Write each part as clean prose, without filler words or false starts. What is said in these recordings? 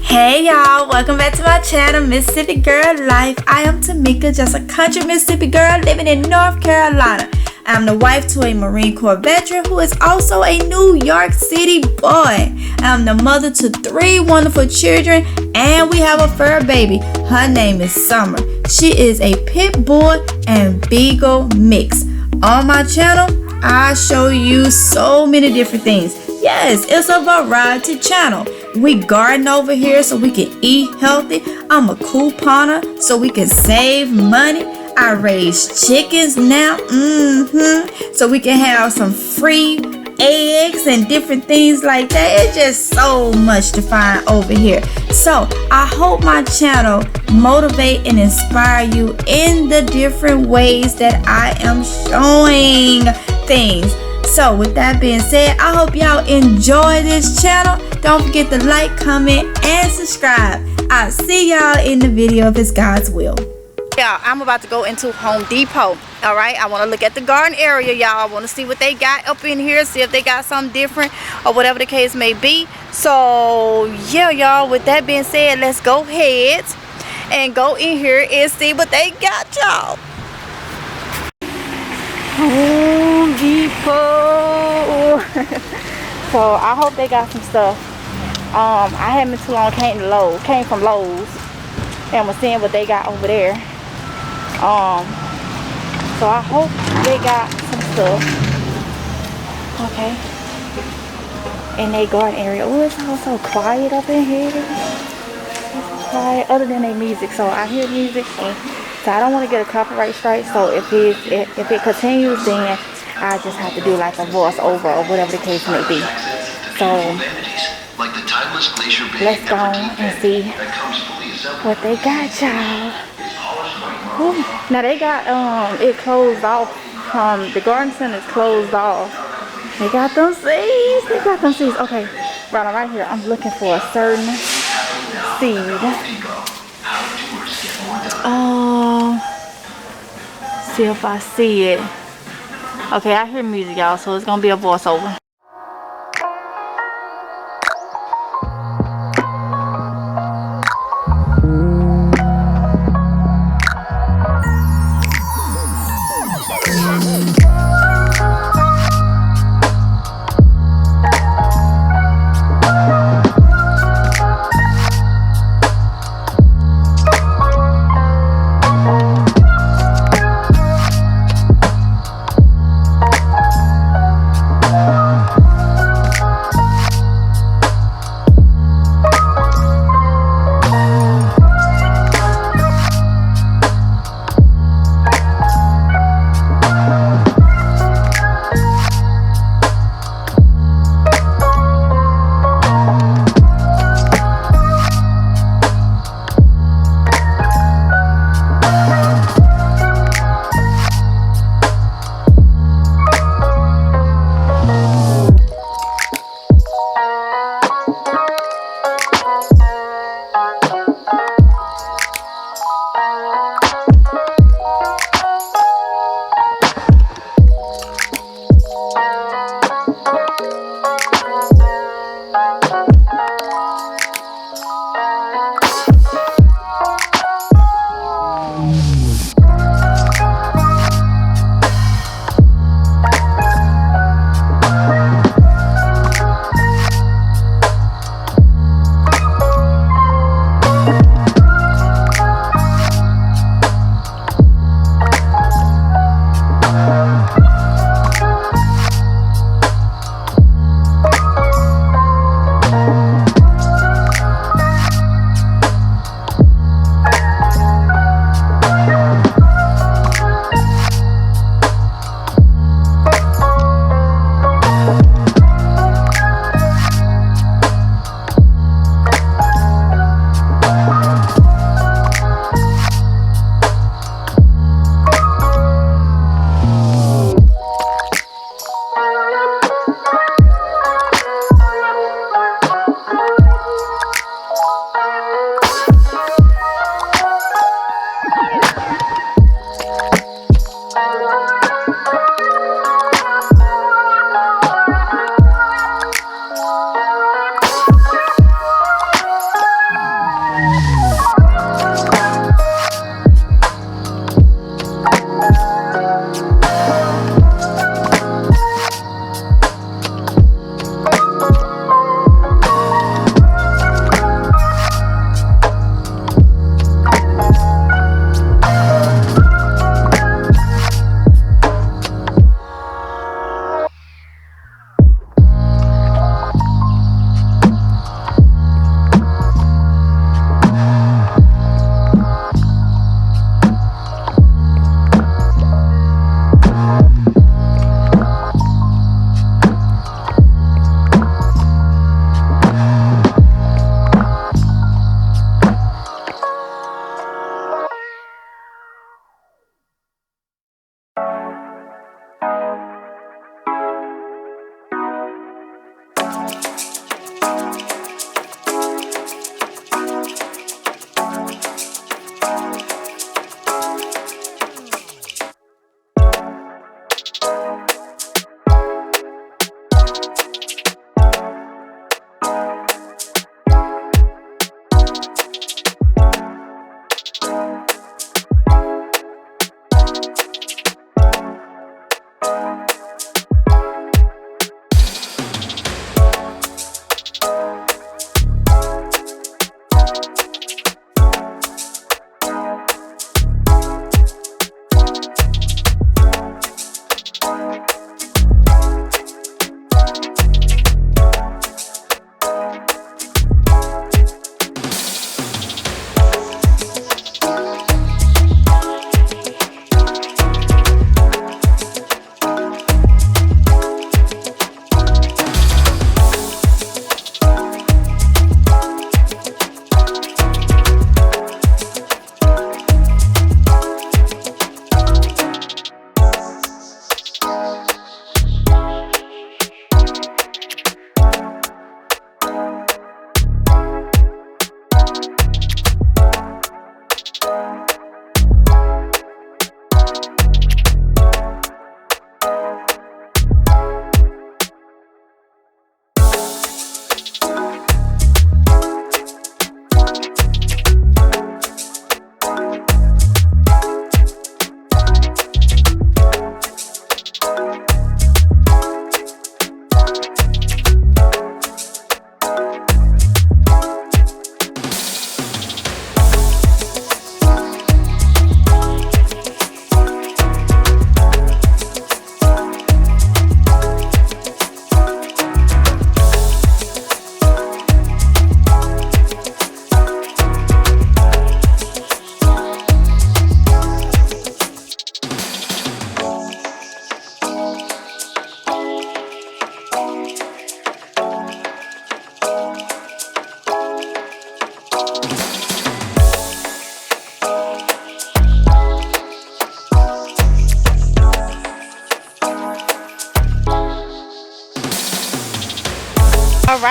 Hey y'all, welcome back to my channel, Mississippi Girl Life. I am Tamika, just a country Mississippi girl living in North Carolina. I'm the wife to a Marine Corps veteran who is also a New York City boy. I'm the mother to 3 wonderful children, and we have a fur baby. Her name is Summer. She is a pit bull and beagle mix. On my channel, I show you so many different things. Yes, it's a variety channel. We garden over here so we can eat healthy. I'm a couponer so we can save money. I raise chickens now, so we can have some free eggs and different things like that. It's just so much to find over here. So I hope my channel motivate and inspire you in the different ways that I am showing things. So with that being said, I hope y'all enjoy this channel. Don't forget to like, comment, and subscribe. I'll see y'all in the video if it's God's will. Y'all, I'm about to go into Home Depot. All right, I want to look at the garden area, y'all. I want to see what they got up in here, see if they got something different or whatever the case may be. So yeah, y'all, with that being said, let's go ahead and go in here and see what they got, y'all. Home Depot. So I hope they got some stuff. I haven't been too long, came from Lowe's and was seeing what they got over there. So I hope they got some stuff. Okay. In their garden area. Oh, it's all so quiet up in here. It's quiet other than their music. So I hear music, and so I don't want to get a copyright strike. So if it continues, then I just have to do like a voiceover or whatever the case may be. So let's go and see what they got, y'all. Now they got it closed off. The garden center is closed off. They got them seeds. They got them seeds. Okay, right here. I'm looking for a certain seed. See if I see it. Okay, I hear music, y'all, so it's gonna be a voiceover.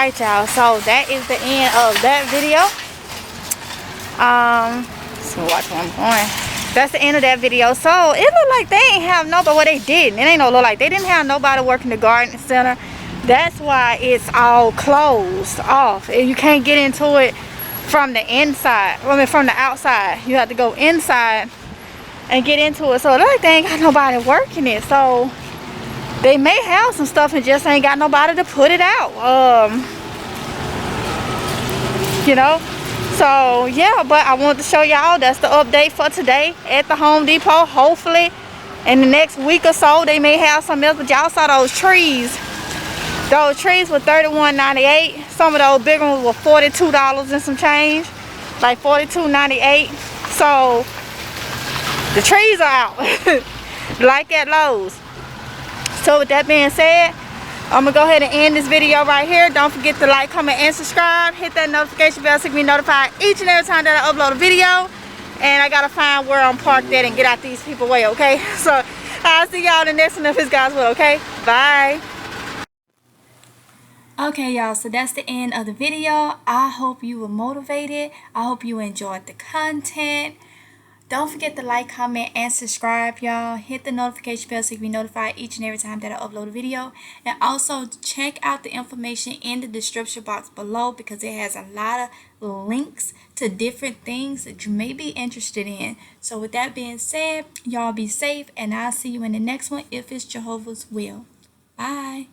Alright, y'all, so that is the end of that video. So watch where I'm going. That's the end of that video. So it looked like they ain't have nobody. Well, they didn't. It ain't no look like they didn't have nobody working the garden center. That's why it's all closed off. You can't get into it from the inside. I mean, from the outside. You have to go inside and get into it. So it look like they ain't got nobody working it. So they may have some stuff and just ain't got nobody to put it out. You know. So yeah, but I wanted to show y'all that's the update for today at the Home Depot. Hopefully in the next week or so they may have something else. But y'all saw those trees. Those trees were $31.98. Some of those bigger ones were $42 and some change, like $42.98. So the trees are out like at Lowe's. So with that being said, I'm gonna go ahead and end this video right here. Don't forget to like, comment, and subscribe. Hit that notification bell so you can be notified each and every time that I upload a video. And I gotta find where I'm parked at and get out these people way, okay? So I'll see y'all in the next one if it's God's will, okay? Bye. Okay, y'all, so that's the end of the video. I hope you were motivated. I hope you enjoyed the content. Don't forget to like, comment, and subscribe, y'all. Hit the notification bell so you can be notified each and every time that I upload a video. And also check out the information in the description box below because it has a lot of links to different things that you may be interested in. So with that being said, y'all be safe, and I'll see you in the next one if it's Jehovah's will. Bye.